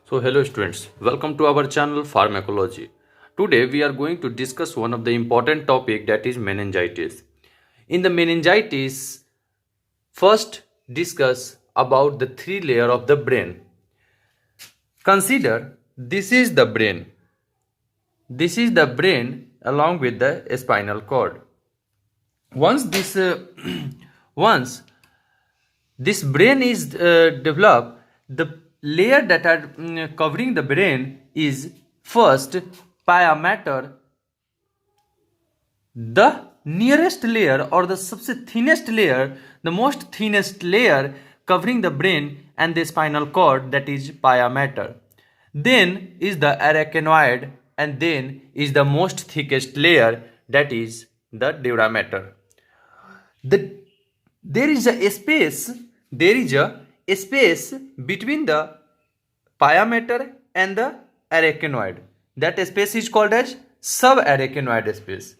So hello students, welcome to our channel Pharmacology. Today we are going to discuss one of the important topic, that is meningitis. In the meningitis, first discuss about the three layer of the brain. Consider this is the brain. This is the brain along with the spinal cord. Once this once this brain is developed, the layer that are covering the brain is first pia mater, the nearest layer or the सबसे thinnest layer, the most thinnest layer covering the brain and the spinal cord, that is pia mater. Then is the arachnoid, and then is the most thickest layer, that is the dura mater. There is a space between the pia mater and the arachnoid. That space is called as subarachnoid space.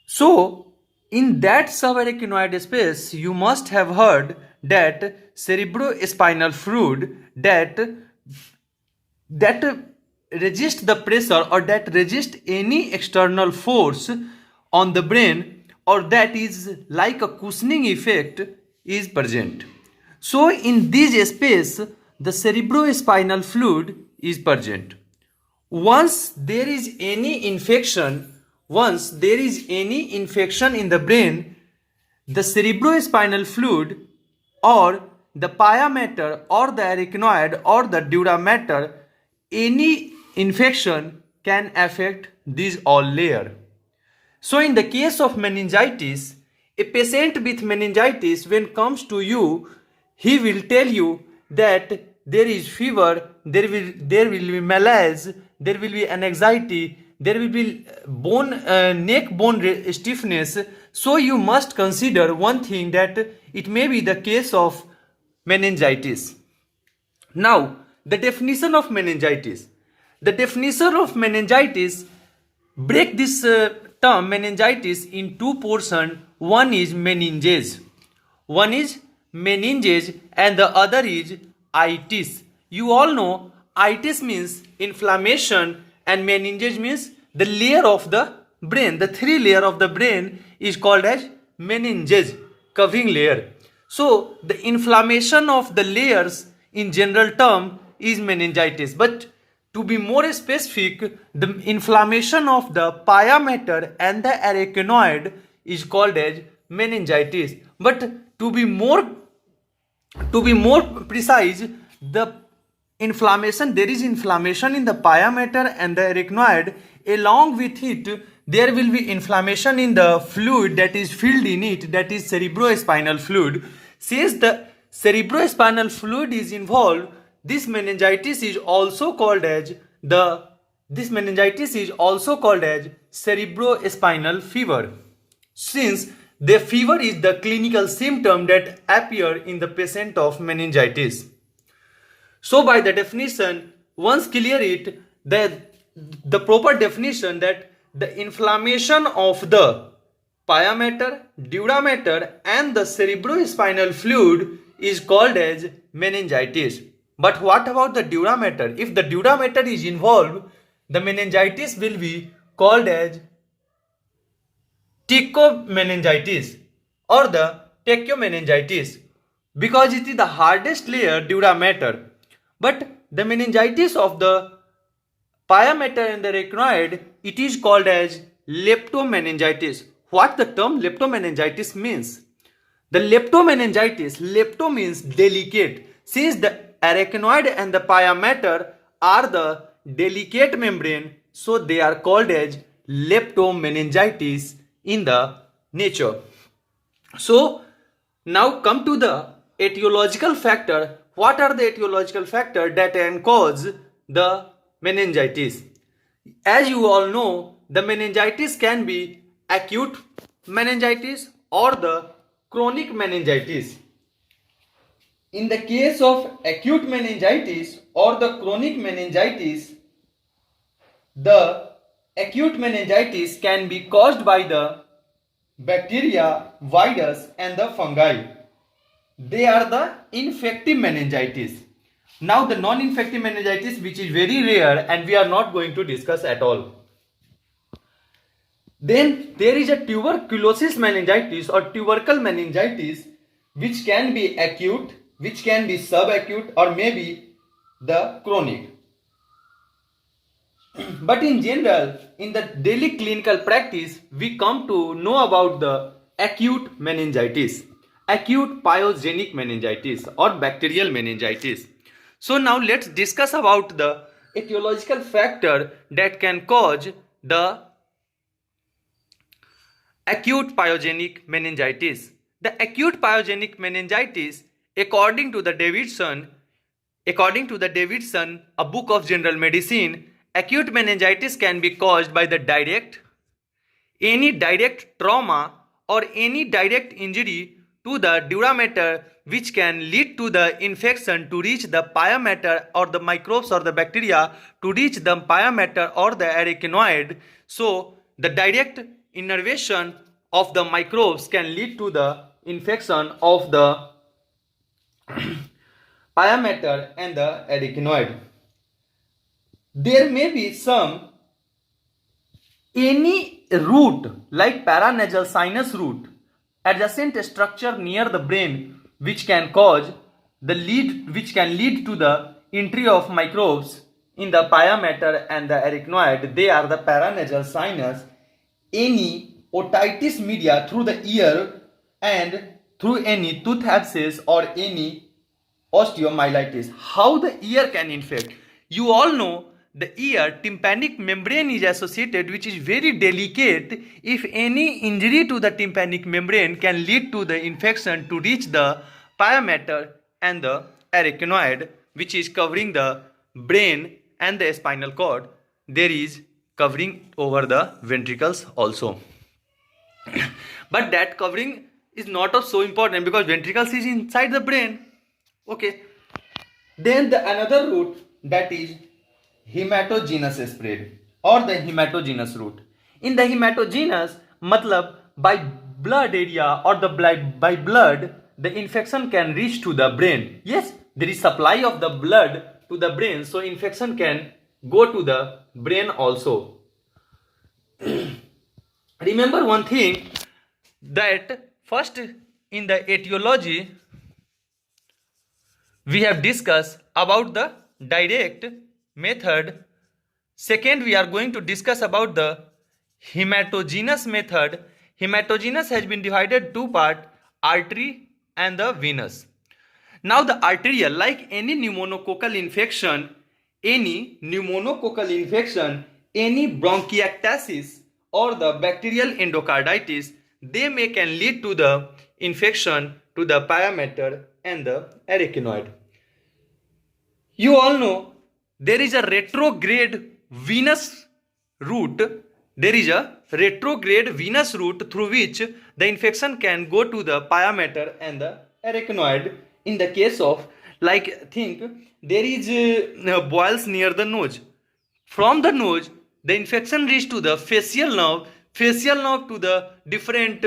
So in that subarachnoid space, you must have heard that cerebrospinal fluid that resist the pressure or that resist any external force on the brain, or that is like a cushioning effect, is present. So in this space, the cerebrospinal fluid is present. Once there is any infection in the brain, the cerebrospinal fluid or the pia mater or the arachnoid or the dura mater, any infection can affect these all layer. So in the case of meningitis, a patient with meningitis, when comes to you, he will tell you that there is fever, there will be malaise, there will be anxiety, there will be neck bone stiffness. So you must consider one thing, that it may be the case of meningitis. Now, the definition of meningitis. The definition of meningitis break this term meningitis in two portions. One is meninges. And the other is itis. You all know itis means inflammation and meninges means the layer of the brain. The three layer of the brain is called as meninges, covering layer. So the inflammation of the layers in general term is meningitis, but to be more specific, the inflammation of the pia mater and the arachnoid is called as meningitis. But to be more precise, the inflammation, there is inflammation in the pia mater and the arachnoid. Along with it, there will be inflammation in the fluid that is filled in it, that is cerebrospinal fluid. Since the cerebrospinal fluid is involved, this meningitis is also called as cerebrospinal fever, since the fever is the clinical symptom that appear in the patient of meningitis. So by the definition, once clear it, the proper definition, that the inflammation of the pia mater, dura mater and the cerebrospinal fluid is called as meningitis. But what about the dura mater? If the dura mater is involved, the meningitis will be called as trichomeningitis or the tracheomeningitis, because it is the hardest layer, dura mater. But the meningitis of the pia mater and the arachnoid, it is called as leptomeningitis. What the term leptomeningitis means? The lepto means delicate. Since the arachnoid and the pia mater are the delicate membrane, so they are called as leptomeningitis in the nature. So now come to the etiological factor. What are the etiological factors that can cause the meningitis? As you all know, the meningitis can be acute meningitis or the chronic meningitis. In the case of acute meningitis or the chronic meningitis, the acute meningitis can be caused by the bacteria, virus and the fungi. They are the infective meningitis. Now the non-infective meningitis, which is very rare and we are not going to discuss at all. Then there is a tuberculosis meningitis or tubercle meningitis, which can be acute, which can be subacute, or maybe the chronic. But in general, in the daily clinical practice, we come to know about the acute meningitis, acute pyogenic meningitis or bacterial meningitis. So now let's discuss about the etiological factor that can cause the acute pyogenic meningitis. The acute pyogenic meningitis, according to the Davidson, a book of general medicine, acute meningitis can be caused by any direct trauma or any direct injury to the dura mater, which can lead to the infection to reach the pia mater, or the microbes or the bacteria to reach the pia mater or the arachnoid. So the direct innervation of the microbes can lead to the infection of the pia mater and the arachnoid. There may be any root like paranasal sinus root, adjacent structure near the brain, which can lead to the entry of microbes in the pia mater and the arachnoid. They are the paranasal sinus. Any otitis media through the ear and through any tooth abscess or any osteomyelitis. How the ear can infect? You all know the ear tympanic membrane is associated, which is very delicate. If any injury to the tympanic membrane can lead to the infection to reach the pia mater and the arachnoid, which is covering the brain and the spinal cord. There is covering over the ventricles also. But that covering is not of so important because ventricles is inside the brain. Okay. Then the another root, that is hematogenous spread or the hematogenous route. In the hematogenous, matlab by blood area or the by blood, the infection can reach to the brain. Yes, there is supply of the blood to the brain, so infection can go to the brain also. Remember one thing, that first in the etiology we have discussed about the direct method. Second, we are going to discuss about the hematogenous method. Hematogenous has been divided two parts, artery and the venous. Now the arterial, like any pneumococcal infection, any bronchiectasis or the bacterial endocarditis, they can lead to the infection to the pia mater and the arachnoid. You all know there is a retrograde venous route. There is a retrograde venous route through which the infection can go to the pia mater and the arachnoid. In the case of, like, think there is boils near the nose. From the nose, the infection reaches to the facial nerve to the different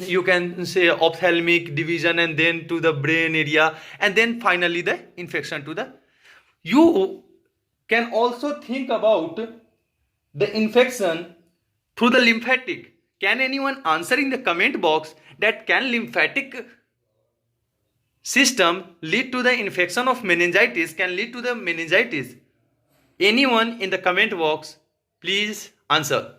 you can say ophthalmic division, and then to the brain area, and then finally the infection to the. You can also think about the infection through the lymphatic. Can anyone answer in the comment box that can lymphatic system lead to the infection of meningitis, can lead to the meningitis? Anyone in the comment box, please answer.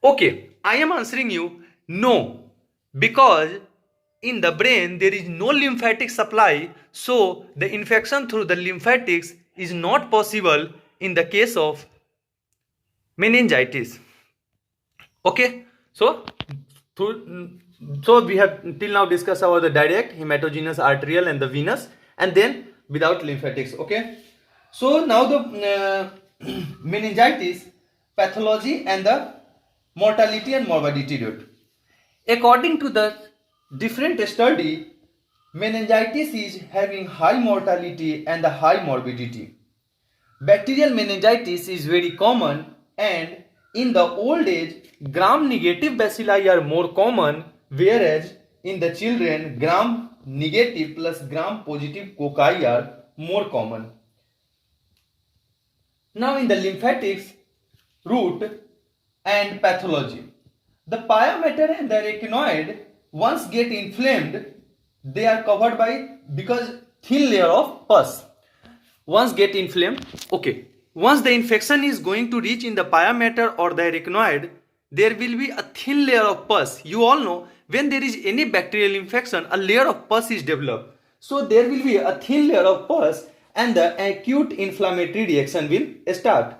Okay, I am answering you no, because in the brain there is no lymphatic supply, so the infection through the lymphatics is not possible in the case of meningitis. Okay, so we have till now discussed about the direct, hematogenous, arterial and the venous, and then without lymphatics. Okay, so now the meningitis pathology and the mortality and morbidity rate. According to the different study, meningitis is having high mortality and the high morbidity. Bacterial meningitis is very common, and in the old age, gram negative bacilli are more common, whereas in the children, gram negative plus gram positive cocci are more common. Now in the lymphatics, root and pathology. The pia mater and the arachnoid once get inflamed, they are covered by because thin layer of pus. Once get inflamed, okay. Once the infection is going to reach in the pia mater or the arachnoid, there will be a thin layer of pus. You all know when there is any bacterial infection, a layer of pus is developed. So there will be a thin layer of pus and the acute inflammatory reaction will start.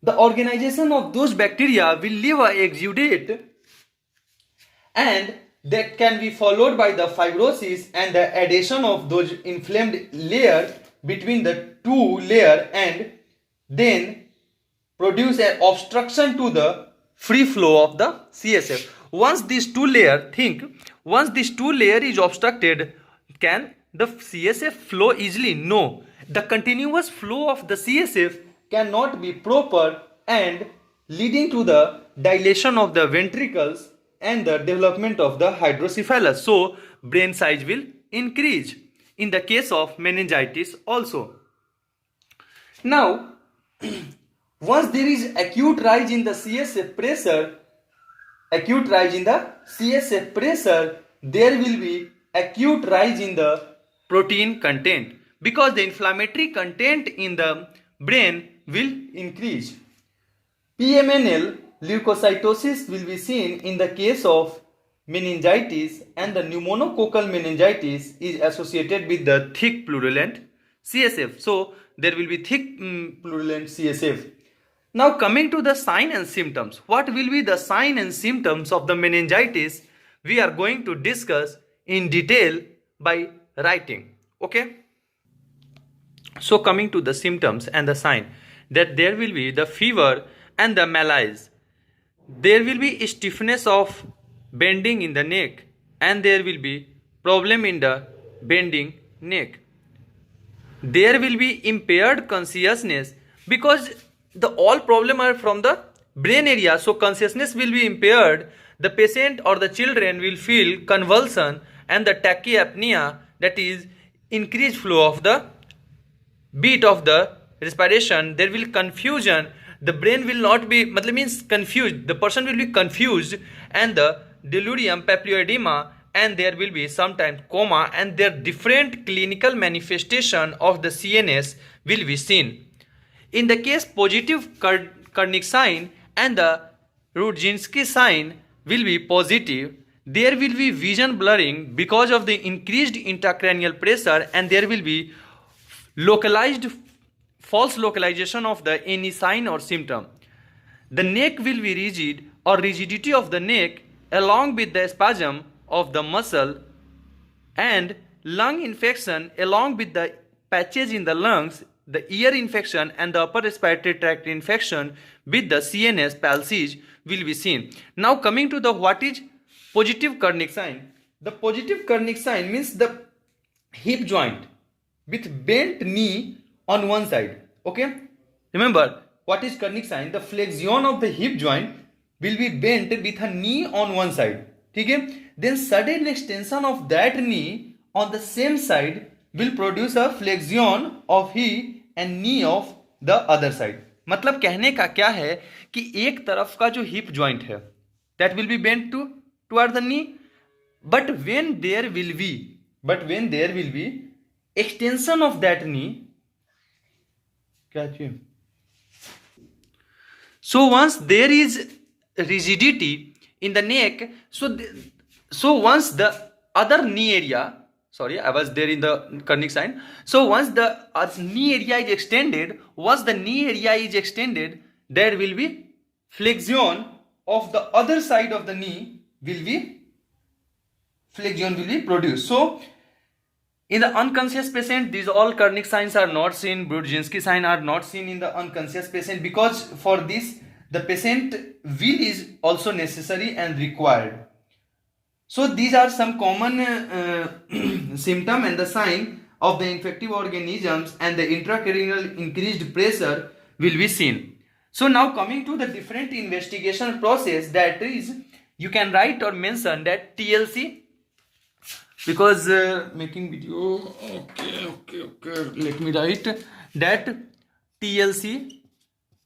The organization of those bacteria will leave a exudate and that can be followed by the fibrosis and the adhesion of those inflamed layer between the two layer and then produce an obstruction to the free flow of the CSF. Once these two layer is obstructed, can the CSF flow easily? No. The continuous flow of the CSF cannot be proper and leading to the dilation of the ventricles and the development of the hydrocephalus. So brain size will increase in the case of meningitis also. Now once there is acute rise in the CSF pressure, there will be acute rise in the protein content because the inflammatory content in the brain will increase. PMNL leukocytosis will be seen in the case of meningitis, and the pneumococcal meningitis is associated with the thick purulent CSF. So there will be thick purulent CSF. Now coming to the sign and symptoms. What will be the sign and symptoms of the meningitis? We are going to discuss in detail by writing. Okay. So coming to the symptoms and the sign, that there will be the fever and the malaise. There will be stiffness of bending in the neck and there will be problem in the bending neck. There will be impaired consciousness because the all problem are from the brain area, so consciousness will be impaired. The patient or the children will feel convulsion and the tachypnea, that is increased flow of the beat of the respiration. There will confusion, the brain will not be means confused, the person will be confused, and the delirium, papilloedema, and there will be sometimes coma, and their different clinical manifestation of the CNS will be seen. In the case positive Kernig sign and the Rudzinski sign will be positive, there will be vision blurring because of the increased intracranial pressure, and there will be localized false localization of the any sign or symptom. The neck will be rigid or rigidity of the neck along with the spasm of the muscle, and lung infection along with the patches in the lungs, the ear infection and the upper respiratory tract infection with the CNS palsy will be seen. Now coming to the what is positive Kernig sign. The positive Kernig sign means the hip joint with bent knee on one side. Okay, remember what is Kernig sign? The flexion of the hip joint will be bent with a knee on one side. Okay, then sudden extension of that knee on the same side will produce a flexion of hip and knee of the other side. मतलब कहने का क्या है कि एक तरफ का जो हिप जॉइंट है that will be bent toward the knee, but when there will be extension of that knee, क्या चाहिए? So once there is rigidity in the neck, so once the other knee area, sorry, I was there in the Kernig sign. So once the knee area is extended, there will be flexion of the other side of the knee will be produced. So in the unconscious patient, these all Kernig signs are not seen. Brudzinski sign are not seen in the unconscious patient, because for this the patient will is also necessary and required. So these are some common symptom and the sign of the infective organisms, and the intracranial increased pressure will be seen. So now coming to the different investigation process, that is you can write or mention that TLC, because making video. Okay, let me write that TLC,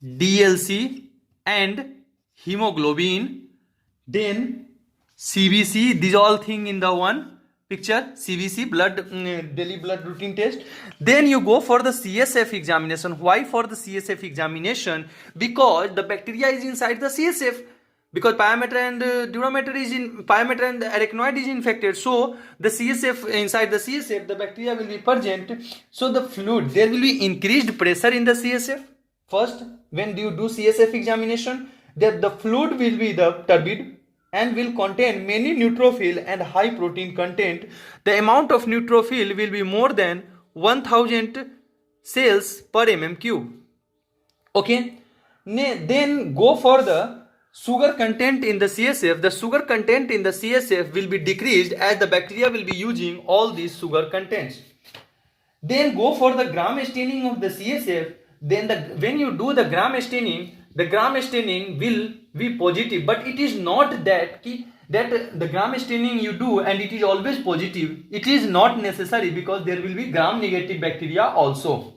DLC and hemoglobin, then CBC, these all thing in the one picture. CBC, blood, daily blood routine test. Then you go for the CSF examination. Why for the CSF examination? Because the bacteria is inside the CSF, because pyometer and durometer is in pyometer and arachnoid is infected, so the CSF, inside the CSF the bacteria will be present, so the fluid, there will be increased pressure in the CSF. First, when you do CSF examination, that the fluid will be the turbid and will contain many neutrophil and high protein content. The amount of neutrophil will be more than 1000 cells per mm cube. Okay, then go for the sugar content in the CSF. The sugar content in the CSF will be decreased as the bacteria will be using all these sugar contents. Then go for the gram staining of the CSF. Then when you do the gram staining will be positive, but it is not that the gram staining you do and it is always positive. It is not necessary, because there will be gram negative bacteria also.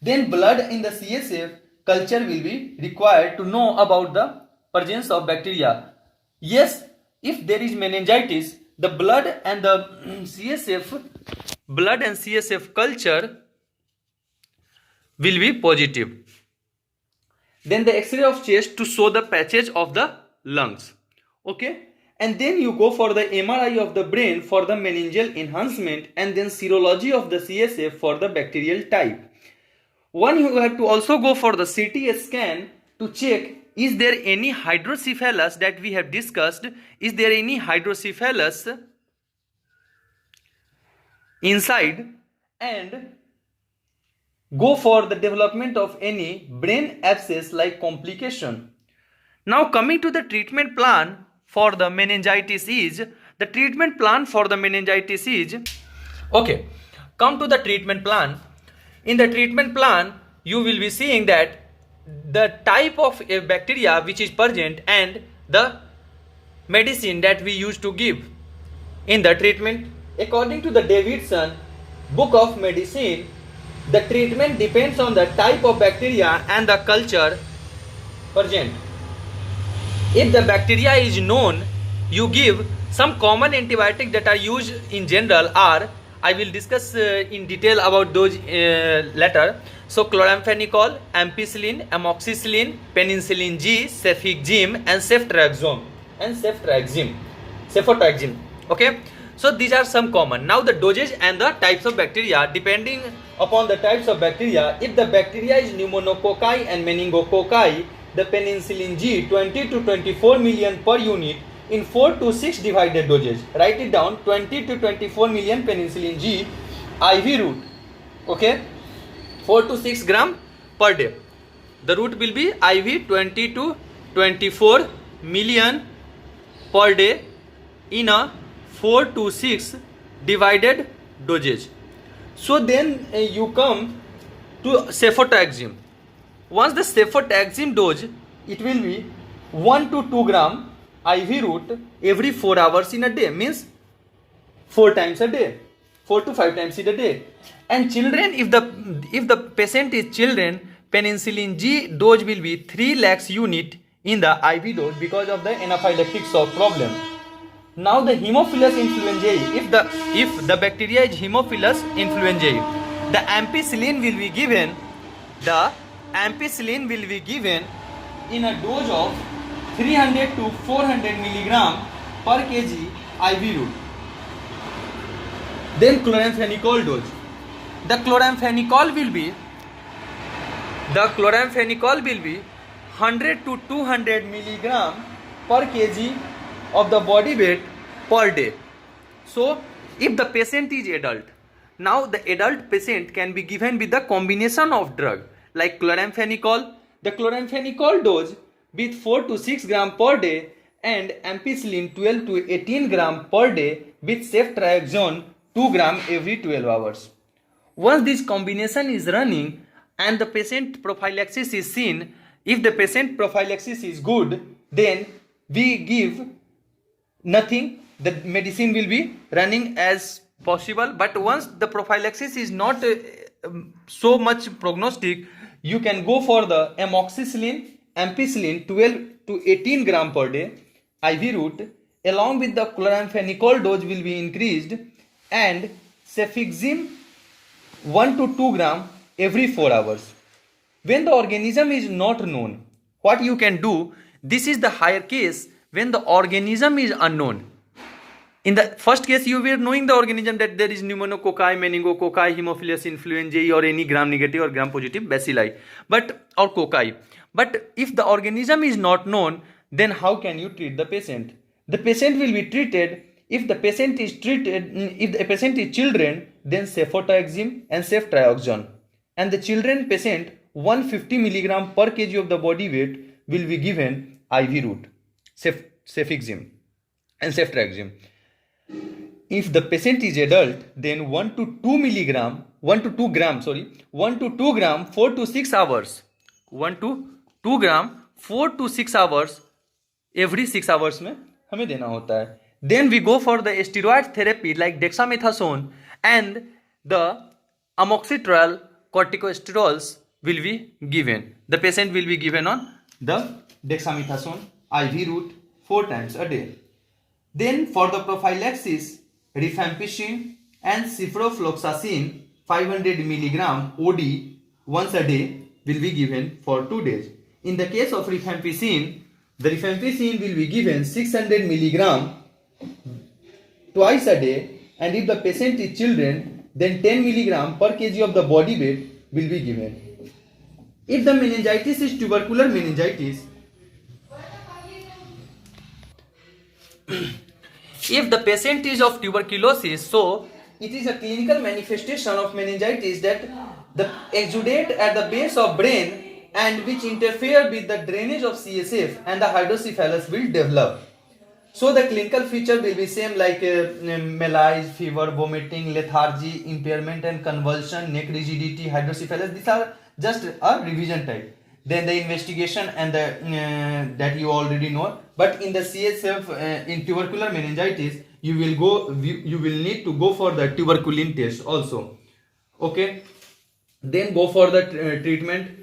Then blood in the CSF culture will be required to know about the presence of bacteria. Yes, if there is meningitis, the blood and CSF culture will be positive. Then the X-ray of chest to show the patches of the lungs. Okay, and then you go for the MRI of the brain for the meningeal enhancement, and then serology of the CSF for the bacterial type. One, you have to also go for the CT scan to check, is there any hydrocephalus that we have discussed, is there any hydrocephalus inside, and go for the development of any brain abscess like complication. Now coming to the treatment plan for the meningitis is, okay, come to the treatment plan. In the treatment plan, you will be seeing that the type of bacteria which is present and the medicine that we used to give in the treatment. According to the Davidson Book of Medicine, the treatment depends on the type of bacteria and the culture present. If the bacteria is known, you give some common antibiotics that are used in general are, I will discuss in detail about those later. So chloramphenicol, ampicillin, amoxicillin, penicillin G, cefixime and cefotaxime. Okay, so these are some common. Now the dosage and the types of bacteria, depending upon the types of bacteria. If the bacteria is pneumococci and meningococci, the penicillin G 20 to 24 million per unit in 4 to 6 divided dosage. Write it down, 20 to 24 million penicillin G IV route. Okay, 4 to 6 gram per day. The route will be IV 20 to 24 million per day in a 4 to 6 divided dosage. So then you come to cefotaxime. Once the cefotaxime dose, it will be 1 to 2 gram IV route every 4 hours in a day, means 4 times a day, 4 to 5 times in a day. And children, if the patient is children, penicillin G dose will be 3 lakhs unit in the IV dose because of the anaphylactic shock problem. Now the Haemophilus influenzae, if the bacteria is Haemophilus influenzae, the ampicillin will be given. In a dose of 300 to 400 milligram per kg IV route. Then chloramphenicol dose. The chloramphenicol will be 100 to 200 milligram per kg of the body weight per day. So if the patient is adult, now the adult patient can be given with the combination of drug like chloramphenicol. The chloramphenicol dose with 4 to 6 gram per day and ampicillin 12 to 18 gram per day with ceftriaxone 2 gram every 12 hours. Once this combination is running and the patient prophylaxis is seen, if the patient prophylaxis is good, then we give nothing the medicine will be running as possible. But once the prophylaxis is not so much prognostic, you can go for the amoxicillin, ampicillin 12 to 18 gram per day IV route, along with the chloramphenicol dose will be increased, and cefixime 1 to 2 gram every 4 hours. When the organism is not known, what you can do, this is the higher case when the organism is unknown. In the first case, you were knowing the organism that there is pneumococci, meningococci, haemophilus influenzae, or any gram negative or gram positive bacilli, or cocci. But if the organism is not known, then how can you treat the patient? The patient will be treated, if the patient is children, then cefotaxime and ceftriaxone. And the children patient, 150 milligram per kg of the body weight will be given IV route, cefixime and ceftriaxone. If the patient is adult, then 1 to 2 gram 4 to 6 hours, 1 to 2 gram 4 to 6 hours every 6 hours में हमें देना होता है. Then we go for the steroid therapy like dexamethasone, and the amoxicillin corticosteroids will be given. The patient will be given on the dexamethasone IV route 4 times a day. Then for the prophylaxis, rifampicin and ciprofloxacin 500 milligram OD once a day will be given for 2 days. In the case of rifampicin, the rifampicin will be given 600 milligram twice a day, and if the patient is children, then 10 milligram per kg of the body weight will be given. If the meningitis is tubercular meningitis, if the patient is of tuberculosis, so it is a clinical manifestation of meningitis that the exudate at the base of brain and which interfere with the drainage of CSF and the hydrocephalus will develop. So the clinical feature will be same like malaise, fever, vomiting, lethargy, impairment and convulsion, neck rigidity, hydrocephalus. These are just a revision type. Then the investigation and the that you already know. But in the CSF in tubercular meningitis, you will need to go for the tuberculin test also. Okay. Then go for the treatment.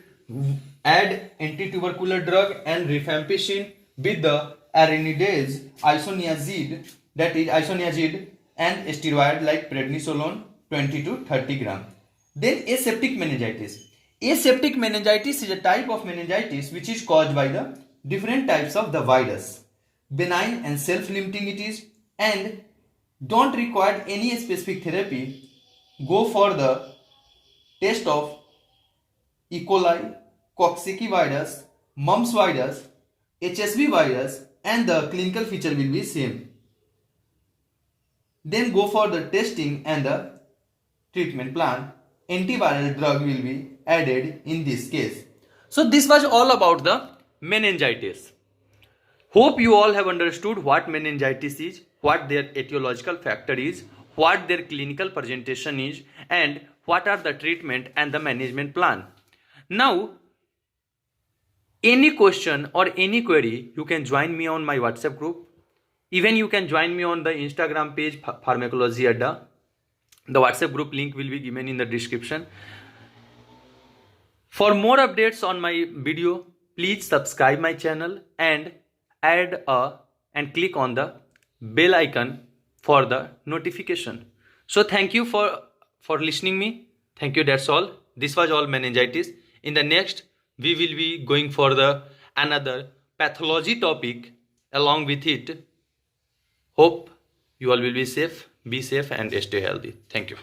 Add anti-tubercular drug and rifampicin with the aranidase, isoniazid, that is isoniazid, and steroid like prednisolone 20 to 30 gram. Then aseptic meningitis. Aseptic meningitis is a type of meningitis which is caused by the different types of the virus. Benign and self-limiting it is, and don't require any specific therapy. Go for the test of E. coli, Coxsackie virus, mumps virus, HSV virus, and the clinical feature will be same. Then go for the testing and the treatment plan. Antiviral drug will be added in this case. So this was all about the meningitis. Hope you all have understood what meningitis is, what their etiological factor is, what their clinical presentation is, and what are the treatment and the management plan. Now, any question or any query, you can join me on my WhatsApp group. Even you can join me on the Instagram page Pharmacology Adda. The WhatsApp group link will be given in the description. For more updates on my video, please subscribe my channel and and click on the bell icon for the notification. So thank you for listening me. Thank you. That's all. This was all meningitis. In the next, we will be going for the another pathology topic along with it. Hope you all will be safe and stay healthy. Thank you.